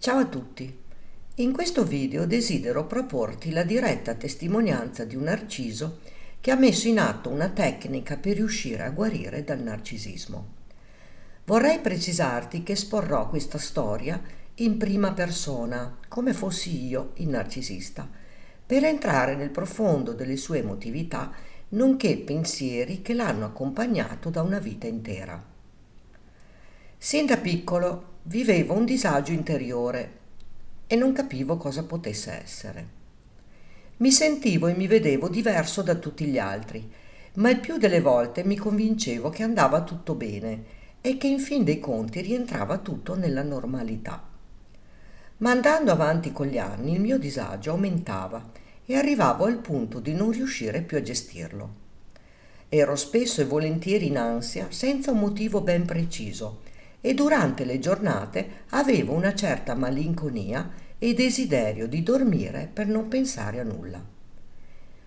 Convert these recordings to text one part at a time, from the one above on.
Ciao a tutti! In questo video desidero proporti la diretta testimonianza di un narciso che ha messo in atto una tecnica per riuscire a guarire dal narcisismo. Vorrei precisarti che esporrò questa storia in prima persona, come fossi io il narcisista, per entrare nel profondo delle sue emotività, nonché pensieri che l'hanno accompagnato da una vita intera. Sin da piccolo vivevo un disagio interiore e non capivo cosa potesse essere. Mi sentivo e mi vedevo diverso da tutti gli altri, ma il più delle volte mi convincevo che andava tutto bene e che in fin dei conti rientrava tutto nella normalità. Ma andando avanti con gli anni il mio disagio aumentava e arrivavo al punto di non riuscire più a gestirlo. Ero spesso e volentieri in ansia senza un motivo ben preciso e durante le giornate avevo una certa malinconia e desiderio di dormire per non pensare a nulla.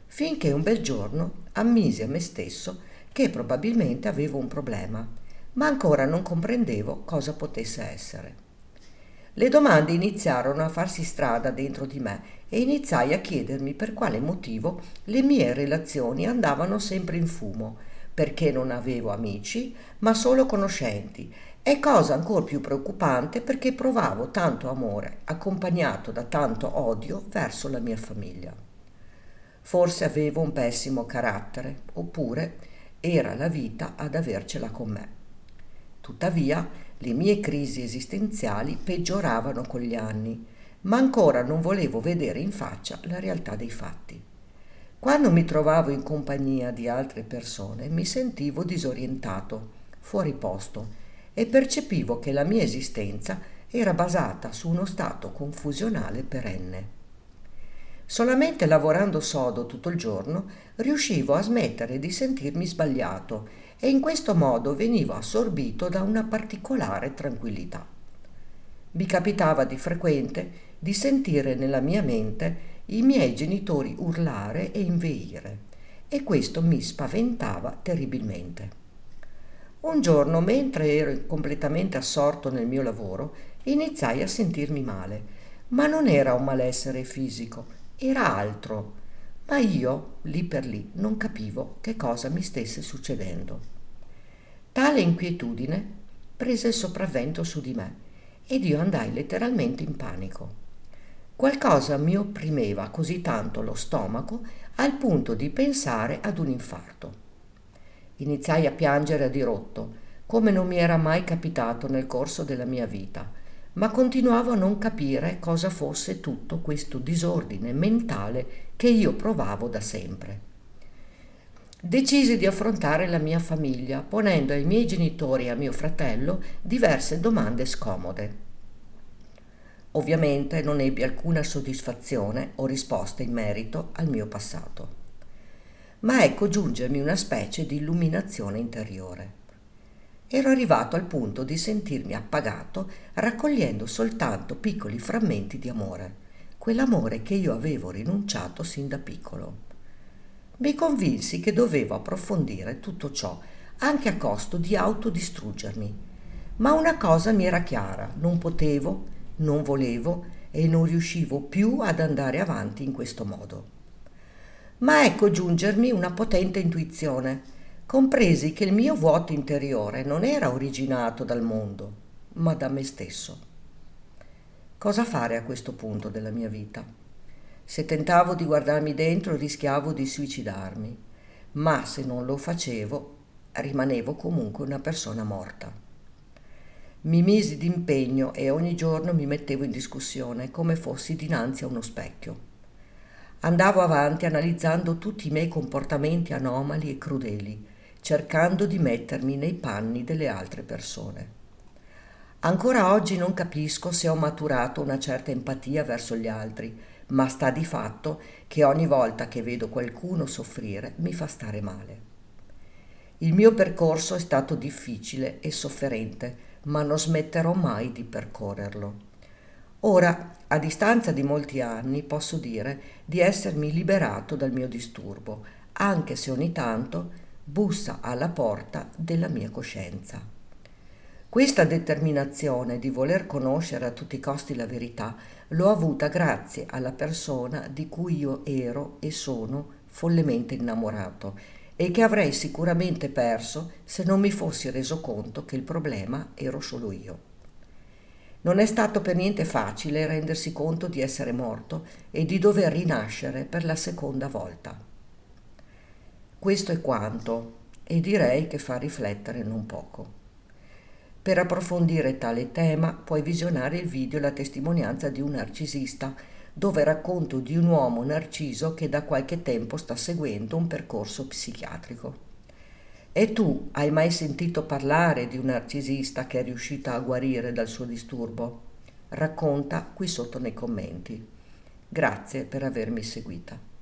Finché un bel giorno ammisi a me stesso che probabilmente avevo un problema, ma ancora non comprendevo cosa potesse essere. Le domande iniziarono a farsi strada dentro di me e iniziai a chiedermi per quale motivo le mie relazioni andavano sempre in fumo, perché non avevo amici, ma solo conoscenti, e cosa ancora più preoccupante perché provavo tanto amore, accompagnato da tanto odio verso la mia famiglia. Forse avevo un pessimo carattere, oppure era la vita ad avercela con me. Tuttavia, le mie crisi esistenziali peggioravano con gli anni, ma ancora non volevo vedere in faccia la realtà dei fatti. Quando mi trovavo in compagnia di altre persone mi sentivo disorientato, fuori posto e percepivo che la mia esistenza era basata su uno stato confusionale perenne. Solamente lavorando sodo tutto il giorno riuscivo a smettere di sentirmi sbagliato e in questo modo venivo assorbito da una particolare tranquillità. Mi capitava di frequente di sentire nella mia mente i miei genitori urlare e inveire e questo mi spaventava terribilmente. Un giorno, mentre ero completamente assorto nel mio lavoro, iniziai a sentirmi male, ma non era un malessere fisico, era altro. Ma io, lì per lì, non capivo che cosa mi stesse succedendo. Tale inquietudine prese il sopravvento su di me ed io andai letteralmente in panico. Qualcosa mi opprimeva così tanto lo stomaco al punto di pensare ad un infarto. Iniziai a piangere a dirotto, come non mi era mai capitato nel corso della mia vita, ma continuavo a non capire cosa fosse tutto questo disordine mentale che io provavo da sempre. Decisi di affrontare la mia famiglia, ponendo ai miei genitori e a mio fratello diverse domande scomode. Ovviamente non ebbi alcuna soddisfazione o risposta in merito al mio passato. Ma ecco giungermi una specie di illuminazione interiore. Ero arrivato al punto di sentirmi appagato raccogliendo soltanto piccoli frammenti di amore, quell'amore che io avevo rinunciato sin da piccolo. Mi convinsi che dovevo approfondire tutto ciò, anche a costo di autodistruggermi. Ma una cosa mi era chiara, non potevo, non volevo e non riuscivo più ad andare avanti in questo modo. Ma ecco giungermi una potente intuizione. Compresi che il mio vuoto interiore non era originato dal mondo, ma da me stesso. Cosa fare a questo punto della mia vita? Se tentavo di guardarmi dentro rischiavo di suicidarmi, ma se non lo facevo rimanevo comunque una persona morta. Mi misi d'impegno e ogni giorno mi mettevo in discussione come fossi dinanzi a uno specchio. Andavo avanti analizzando tutti i miei comportamenti anomali e crudeli, cercando di mettermi nei panni delle altre persone. Ancora oggi non capisco se ho maturato una certa empatia verso gli altri, ma sta di fatto che ogni volta che vedo qualcuno soffrire mi fa stare male. Il mio percorso è stato difficile e sofferente, ma non smetterò mai di percorrerlo. Ora, a distanza di molti anni, posso dire di essermi liberato dal mio disturbo, anche se ogni tanto bussa alla porta della mia coscienza. Questa determinazione di voler conoscere a tutti i costi la verità l'ho avuta grazie alla persona di cui io ero e sono follemente innamorato e che avrei sicuramente perso se non mi fossi reso conto che il problema ero solo io. Non è stato per niente facile rendersi conto di essere morto e di dover rinascere per la seconda volta. Questo è quanto, e direi che fa riflettere non poco. Per approfondire tale tema puoi visionare il video La testimonianza di un narcisista, dove racconto di un uomo narciso che da qualche tempo sta seguendo un percorso psichiatrico. E tu hai mai sentito parlare di un narcisista che è riuscita a guarire dal suo disturbo? Racconta qui sotto nei commenti. Grazie per avermi seguita.